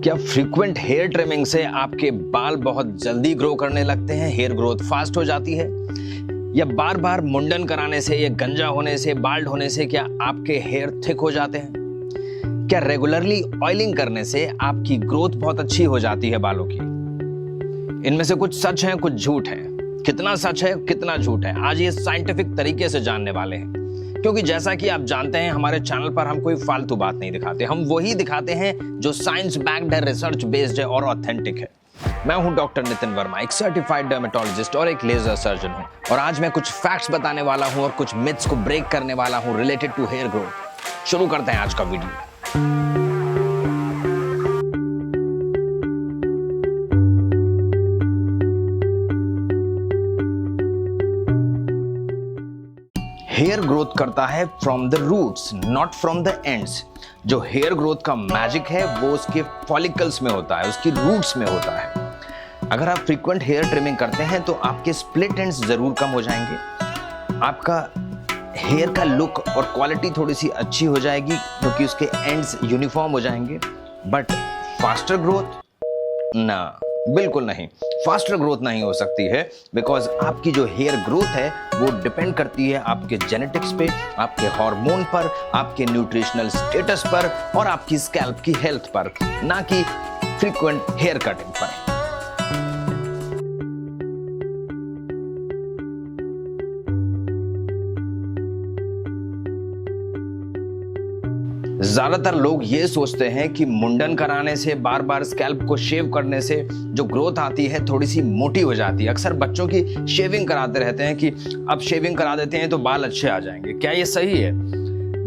क्या frequent hair trimming से आपके बाल बहुत जल्दी ग्रो करने लगते हैं, हेयर ग्रोथ फास्ट हो जाती है? या बार बार मुंडन कराने से या गंजा होने से, बाल्ड होने से क्या आपके हेयर थिक हो जाते हैं? क्या रेगुलरली ऑयलिंग करने से आपकी ग्रोथ बहुत अच्छी हो जाती है बालों की? इनमें से कुछ सच है, कुछ झूठ है। कितना सच है, कितना झूठ है, आज ये साइंटिफिक तरीके से जानने वाले हैं। क्योंकि जैसा कि आप जानते हैं, हमारे चैनल पर हम कोई फालतू बात नहीं दिखाते, हम वही दिखाते हैं जो साइंस बैक्ड है, रिसर्च बेस्ड है और ऑथेंटिक है। मैं हूं डॉक्टर नितिन वर्मा, एक सर्टिफाइड डर्मेटोलॉजिस्ट और एक लेजर सर्जन हूं, और आज मैं कुछ फैक्ट्स बताने वाला हूं और कुछ मिथ्स को ब्रेक करने वाला हूं रिलेटेड टू हेयर ग्रोथ। शुरू करते हैं आज का वीडियो। हेयर ग्रोथ करता है from the roots, not from the ends. जो हेयर ग्रोथ का मैजिक है वो उसके फॉलिकल्स में होता है, उसकी रूट्स में होता है। अगर आप फ्रीक्वेंट हेयर ट्रिमिंग करते हैं तो आपके स्प्लिट एंड्स जरूर कम हो जाएंगे, आपका हेयर का लुक और क्वालिटी थोड़ी सी अच्छी हो जाएगी क्योंकि उसके एंड्स यूनिफॉर्म हो जाएंगे। बट फास्टर ग्रोथ ना, बिल्कुल नहीं, फास्टर ग्रोथ नहीं हो सकती है, बिकॉज आपकी जो हेयर ग्रोथ है वो डिपेंड करती है आपके जेनेटिक्स पे, आपके हार्मोन पर, आपके न्यूट्रिशनल स्टेटस पर और आपकी स्कैल्प की हेल्थ पर, ना कि फ्रीक्वेंट हेयर कटिंग पर। ज्यादातर लोग ये सोचते हैं कि मुंडन कराने से, बार बार स्कैल्प को शेव करने से जो ग्रोथ आती है थोड़ी सी मोटी हो जाती है। अक्सर बच्चों की शेविंग कराते रहते हैं कि अब शेविंग करा देते हैं तो बाल अच्छे आ जाएंगे। क्या ये सही है?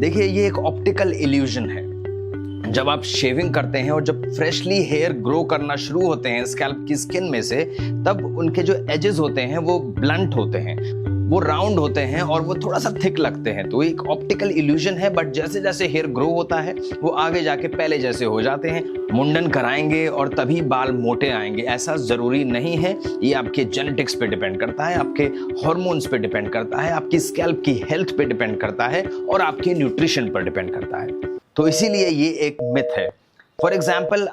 देखिए, ये एक ऑप्टिकल इल्यूजन है। जब आप शेविंग करते हैं और जब फ्रेशली हेयर ग्रो करना शुरू होते हैं स्कैल्प की स्किन में से, तब उनके जो एजेस होते हैं वो ब्लंट होते हैं, वो राउंड होते हैं और वो थोड़ा सा थिक लगते हैं। तो एक ऑप्टिकल इल्यूजन है। बट जैसे जैसे हेयर ग्रो होता है वो आगे जाके पहले जैसे हो जाते हैं। मुंडन कराएंगे और तभी बाल मोटे आएंगे, ऐसा जरूरी नहीं है। ये आपके जेनेटिक्स पे डिपेंड करता है, आपके हार्मोन्स पे डिपेंड करता है, आपकी स्कैल्प की हेल्थ पे डिपेंड करता है और आपके न्यूट्रिशन पर डिपेंड करता है। तो इसीलिए ये एक मिथ है। फॉर एग्जाम्पल,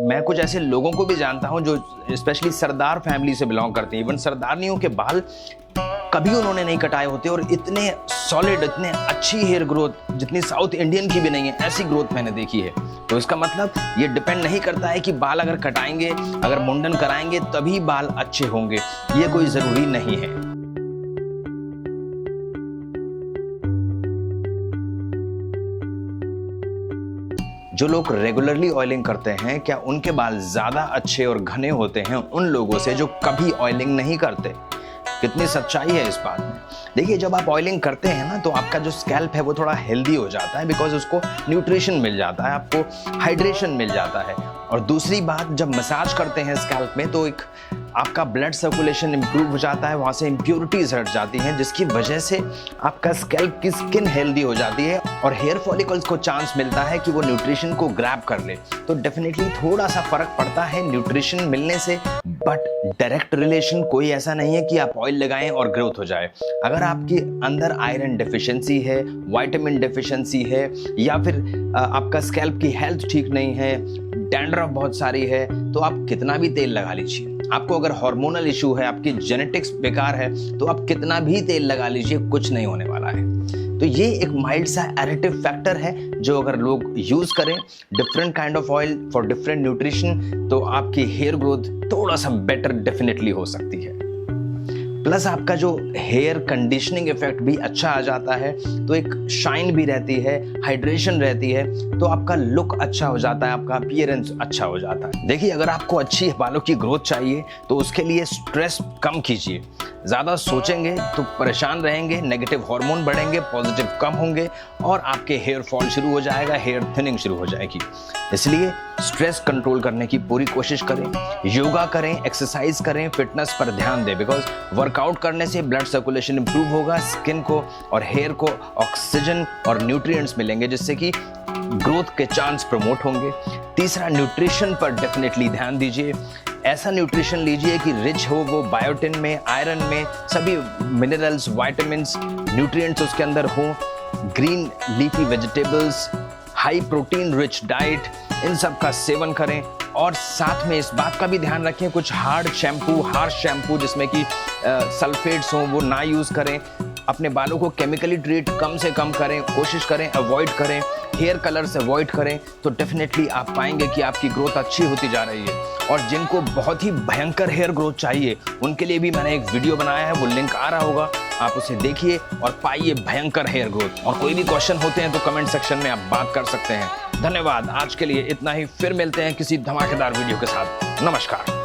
मैं कुछ ऐसे लोगों को भी जानता हूं जो स्पेशली सरदार फैमिली से बिलोंग करते हैं। इवन सरदारनियों के बाल कभी उन्होंने नहीं कटाए होते और इतने सॉलिड, इतने अच्छी हेयर ग्रोथ जितनी साउथ इंडियन की भी नहीं है, ऐसी ग्रोथ मैंने देखी है। तो इसका मतलब ये डिपेंड नहीं करता है कि बाल अगर कटाएंगे, अगर मुंडन कराएंगे तभी बाल अच्छे होंगे, ये कोई जरूरी नहीं है। जो लोग रेगुलरली ऑयलिंग करते हैं, क्या उनके बाल ज्यादा अच्छे और घने होते हैं उन लोगों से जो कभी ऑयलिंग नहीं करते? कितनी सच्चाई है इस बात में। देखिए, जब आप ऑयलिंग करते हैं ना तो आपका जो स्कैल्प है वो थोड़ा हेल्दी हो जाता है, बिकॉज उसको न्यूट्रिशन मिल जाता है, आपको हाइड्रेशन मिल जाता है। और दूसरी बात, जब मसाज करते हैं स्कैल्प में तो एक आपका ब्लड सर्कुलेशन इंप्रूव हो जाता है, वहाँ से इम्प्योरिटीज हट जाती हैं, जिसकी वजह से आपका स्कैल्प की स्किन हेल्दी हो जाती है और हेयर फॉलिकल्स को चांस मिलता है कि वो न्यूट्रिशन को ग्रैब कर ले। तो डेफिनेटली थोड़ा सा फर्क पड़ता है न्यूट्रिशन मिलने से, बट डायरेक्ट रिलेशन कोई ऐसा नहीं है कि आप ऑयल लगाएं और ग्रोथ हो जाए। अगर आपके अंदर आयरन डेफिशिएंसी है, विटामिन डेफिशिएंसी है, या फिर आपका स्कैल्प की हेल्थ ठीक नहीं है, डैंड्रफ बहुत सारी है, तो आप कितना भी तेल लगा लीजिए। आपको अगर हार्मोनल इशू है, आपकी जेनेटिक्स बेकार है, तो आप कितना भी तेल लगा लीजिए, कुछ नहीं होने वाला है। तो ये एक माइल्ड सा एडिटिव फैक्टर है जो अगर लोग यूज करें different kind of oil for different nutrition, तो आपकी हेयर ग्रोथ थोड़ा सा बेटर डेफिनेटली हो सकती है। प्लस आपका जो हेयर कंडीशनिंग इफेक्ट भी अच्छा आ जाता है, तो एक शाइन भी रहती है, हाइड्रेशन रहती है, तो आपका लुक अच्छा हो जाता है, आपका अपीयरेंस अच्छा हो जाता है। देखिए, अगर आपको अच्छी बालों की ग्रोथ चाहिए तो उसके लिए स्ट्रेस कम कीजिए। ज़्यादा सोचेंगे तो परेशान रहेंगे, नेगेटिव हार्मोन बढ़ेंगे, पॉजिटिव कम होंगे और आपके हेयर फॉल शुरू हो जाएगा, हेयर थिनिंग शुरू हो जाएगी। इसलिए स्ट्रेस कंट्रोल करने की पूरी कोशिश करें, योगा करें, एक्सरसाइज करें, फिटनेस पर ध्यान दें, बिकॉज वर्कआउट करने से ब्लड सर्कुलेशन इंप्रूव होगा, स्किन को और हेयर को ऑक्सीजन और न्यूट्रिएंट्स मिलेंगे, जिससे कि ग्रोथ के चांस प्रमोट होंगे। तीसरा, न्यूट्रिशन पर डेफिनेटली ध्यान दीजिए। ऐसा न्यूट्रिशन लीजिए कि रिच हो वो बायोटिन में, आयरन में, सभी मिनरल्स, विटामिन्स, न्यूट्रिएंट्स उसके अंदर हो। Green leafy vegetables, high protein rich diet, इन सब का सेवन करें। और साथ में इस बात का भी ध्यान रखें, कुछ हार्श शैम्पू जिसमें कि सल्फेट्स हों वो ना यूज़ करें। अपने बालों को केमिकली ट्रीट कम से कम करें, कोशिश करें अवॉइड करें, हेयर कलर से अवॉइड करें, तो डेफिनेटली आप पाएंगे कि आपकी ग्रोथ अच्छी होती जा रही है। और जिनको बहुत ही भयंकर हेयर ग्रोथ चाहिए उनके लिए भी मैंने एक वीडियो बनाया है, वो लिंक आ रहा होगा, आप उसे देखिए और पाइए भयंकर हेयर ग्रोथ। और कोई भी क्वेश्चन होते हैं तो कमेंट सेक्शन में आप बात कर सकते हैं। धन्यवाद, आज के लिए इतना ही, फिर मिलते हैं किसी धमाकेदार वीडियो के साथ। नमस्कार।